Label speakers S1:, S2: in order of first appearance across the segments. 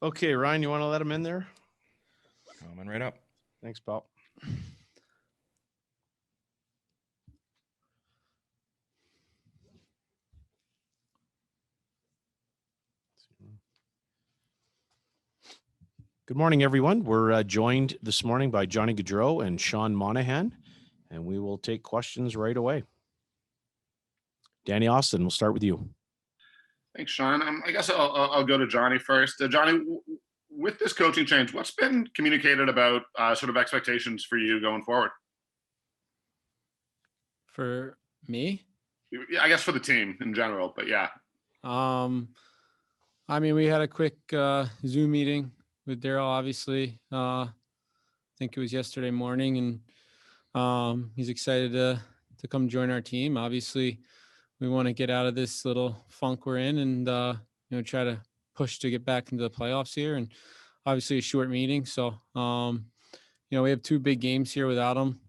S1: Okay, Ryan, you want to let him in there?
S2: Coming right up.
S1: Thanks, pal. Good morning, everyone. We're joined this morning by Johnny Gaudreau and Sean Monahan, and we will take questions right away. Danny Austin, we'll start with you.
S3: Thanks, Sean. I guess I'll go to Johnny first. Johnny, with this coaching change, what's been communicated about sort of expectations for you going forward?
S4: For me?
S3: I guess for the team in general, but yeah.
S4: I mean, we had a quick Zoom meeting with Darryl, obviously. I think it was yesterday morning, and he's excited to come join our team. Obviously, we want to get out of this little funk we're in and try to push to get back into the playoffs here. And obviously a short meeting. So, we have 2 big games here without him,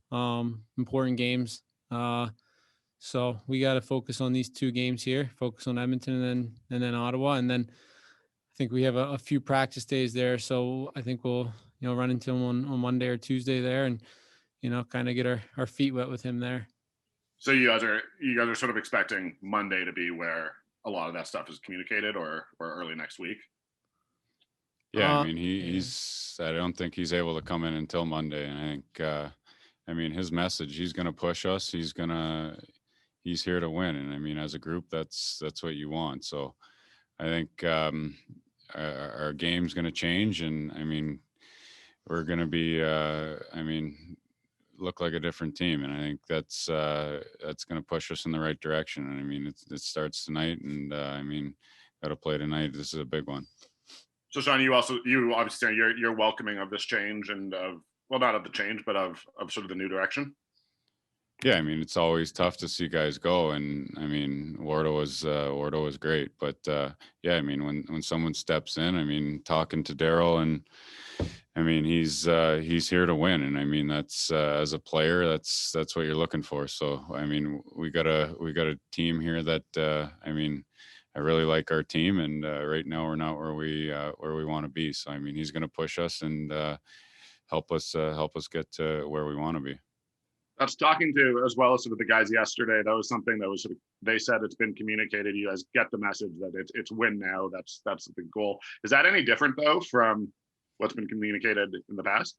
S4: important games. So we got to focus on these 2 games here, focus on Edmonton and then Ottawa. And then I think we have a few practice days there. So I think we'll, run into him on Monday or Tuesday there and, kind of get our feet wet with him there.
S3: So you guys are sort of expecting Monday to be where a lot of that stuff is communicated, or early next week?
S5: Yeah, I mean, I don't think he's able to come in until Monday. And I think, his message, he's going to push us. He's here to win. And I mean, as a group, that's what you want. So I think our game's going to change. And I mean, we're going to be, look like a different team. And I think that's going to push us in the right direction. And I mean, it starts tonight, and got to play tonight. This is a big one.
S3: So Sean, you obviously you're welcoming of this change and not of the change, but of sort of the new direction.
S5: Yeah, I mean, it's always tough to see guys go, and I mean, Wardo was great, but yeah, I mean, when someone steps in, I mean, talking to Darryl, and I mean, he's here to win, and I mean, that's as a player, that's what you're looking for. So I mean, we got a team here that I mean, I really like our team, and right now we're not where we want to be. So I mean, he's going to push us and help us get to where we want to be.
S3: That's talking to, as well as sort of the guys yesterday. That was something that was sort of, they said it's been communicated. You guys get the message that it's win now. That's the big goal. Is that any different though from what's been communicated in the past?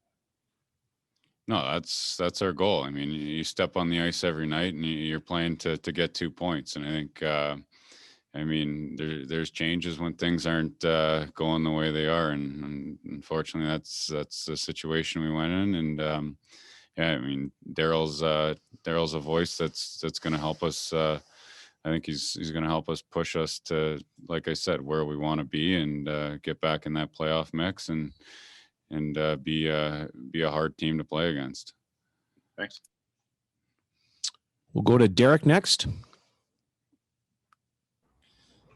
S5: No, that's our goal. I mean, you step on the ice every night and you're playing to get 2 points. And I think, I mean, there's changes when things aren't going the way they are. And unfortunately, that's the situation we went in. And, yeah, I mean, Darryl's a voice that's going to help us. I think he's going to help us push us to, like I said, where we want to be and get back in that playoff mix and be a hard team to play against.
S3: Thanks.
S1: We'll go to Derek next.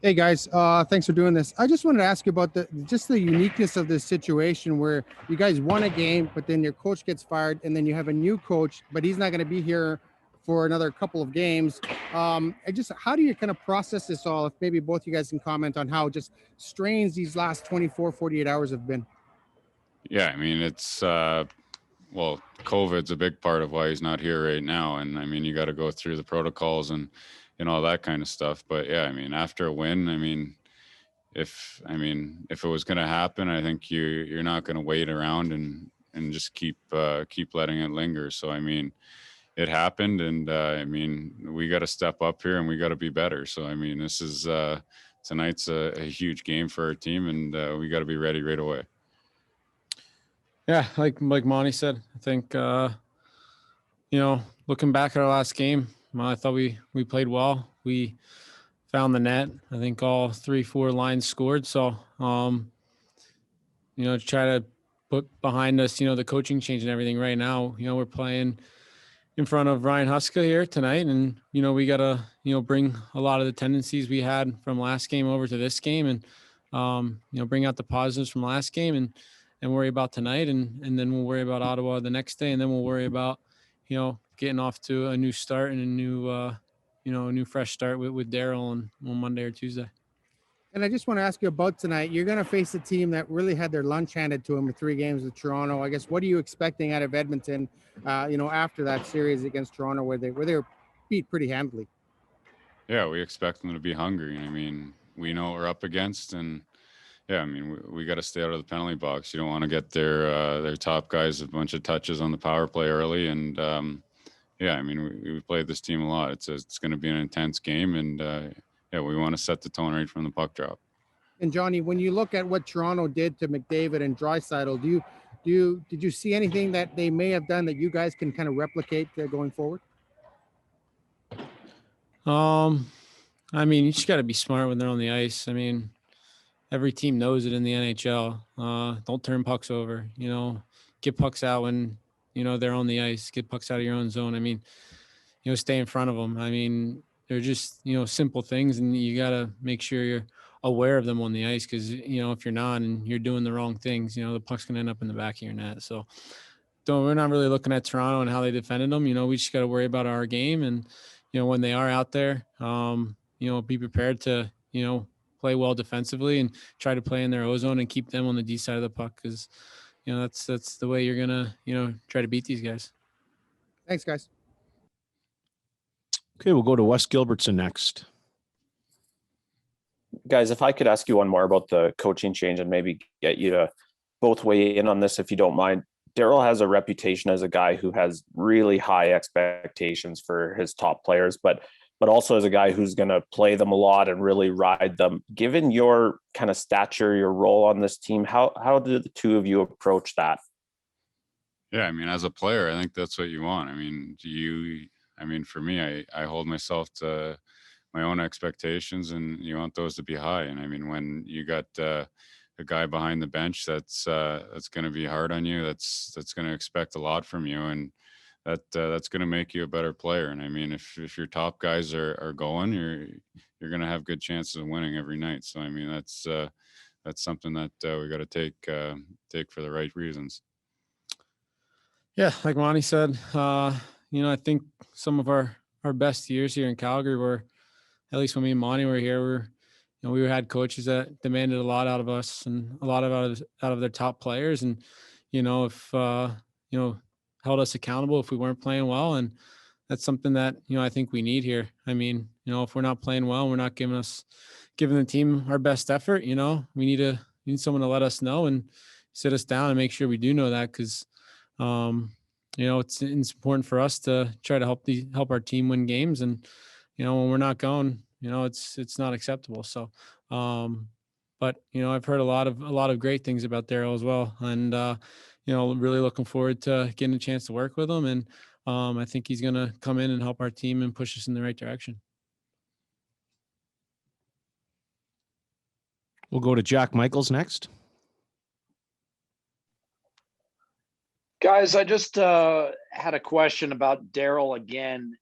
S6: Hey guys, thanks for doing this. I just wanted to ask you about the uniqueness of this situation where you guys won a game, but then your coach gets fired, and then you have a new coach, but he's not going to be here for another couple of games. How do you kind of process this all? If maybe both you guys can comment on how just strange these last 24, 48 hours have been.
S5: Yeah, I mean, it's well, COVID's a big part of why he's not here right now, and I mean, you got to go through the protocols and all that kind of stuff. But yeah, I mean, after a win, I mean, if it was going to happen, I think you're not going to wait around and just keep letting it linger. So I mean, it happened, and I mean, we got to step up here and we got to be better. So I mean, this is tonight's a huge game for our team, and we got to be ready right away.
S4: Yeah, like Monty said, I think looking back at our last game, I thought we played well. We found the net. I think all 3-4 lines scored. So, to try to put behind us, the coaching change and everything right now, we're playing in front of Ryan Huska here tonight. And, we got to, bring a lot of the tendencies we had from last game over to this game and, bring out the positives from last game and worry about tonight. And then we'll worry about Ottawa the next day. And then we'll worry about, getting off to a new start and a new fresh start with Darryl on Monday or Tuesday.
S6: And I just want to ask you about tonight. You're going to face a team that really had their lunch handed to them in 3 games with Toronto. I guess, what are you expecting out of Edmonton, after that series against Toronto where they were beat pretty handily?
S5: Yeah, we expect them to be hungry. I mean, we know what we're up against, and yeah, I mean, we got to stay out of the penalty box. You don't want to get their top guys a bunch of touches on the power play early, and yeah, I mean, we played this team a lot. It's going to be an intense game, and yeah, we want to set the tone right from the puck drop.
S6: And Johnny, when you look at what Toronto did to McDavid and Draisaitl, did you see anything that they may have done that you guys can kind of replicate going forward?
S4: I mean, you just got to be smart when they're on the ice. I mean, every team knows it in the NHL. Don't turn pucks over. Get pucks out when they're on the ice. Get pucks out of your own zone. I mean, stay in front of them. I mean, they're just simple things, and you got to make sure you're aware of them on the ice, because if you're not and you're doing the wrong things, the puck's gonna end up in the back of your net. So we're not really looking at Toronto and how they defended them. We just got to worry about our game, and when they are out there, be prepared to play well defensively and try to play in their ozone and keep them on the D side of the puck, because that's the way you're gonna try to beat these guys.
S6: Thanks, guys.
S1: Okay, we'll go to Wes Gilbertson next.
S7: Guys, if I could ask you one more about the coaching change and maybe get you to both weigh in on this, if you don't mind. Darryl has a reputation as a guy who has really high expectations for his top players, but also as a guy who's going to play them a lot and really ride them. Given your kind of stature, your role on this team, how do the two of you approach that?
S5: Yeah, I mean, as a player, I think that's what you want. I mean, for me, I hold myself to my own expectations, and you want those to be high. And I mean, when you got a guy behind the bench that's going to be hard on you, that's going to expect a lot from you, and that's going to make you a better player. And I mean, if your top guys are going, you're going to have good chances of winning every night. So I mean, that's something that we got to take for the right reasons.
S4: Yeah, like Monty said, I think some of our best years here in Calgary were, at least when me and Monty were here, we had coaches that demanded a lot out of us and a lot out of their top players, and if held us accountable if we weren't playing well, and that's something that I think we need here. I mean, if we're not playing well, we're not giving the team our best effort. We need someone to let us know and sit us down and make sure we do know that, because it's important for us to try to help our team win games, and when we're not going, it's not acceptable. So, but I've heard a lot of great things about Darryl as well, and really looking forward to getting a chance to work with him, and I think he's going to come in and help our team and push us in the right direction.
S1: We'll go to Jack Michaels next.
S8: Guys, I just had a question about Darryl again,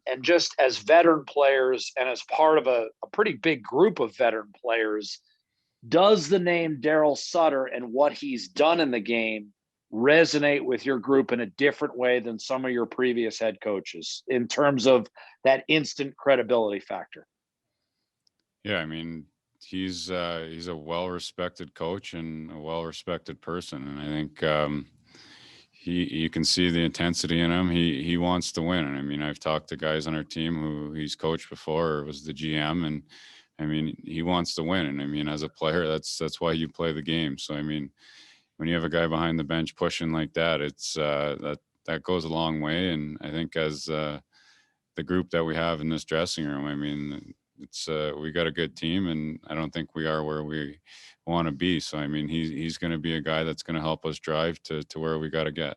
S8: and just as veteran players and as part of a pretty big group of veteran players, does the name Darryl Sutter and what he's done in the game resonate with your group in a different way than some of your previous head coaches in terms of that instant credibility factor?
S5: Yeah, I mean, he's a well-respected coach and a well-respected person, and I think you can see the intensity in him. He wants to win. And I mean, I've talked to guys on our team who he's coached before or was the GM, and I mean, he wants to win. And I mean, as a player, that's why you play the game. So I mean, when you have a guy behind the bench pushing like that, it's that goes a long way. And I think as the group that we have in this dressing room, I mean, it's we got a good team, and I don't think we are where we want to be. So I mean, he's going to be a guy that's going to help us drive to where we got to get.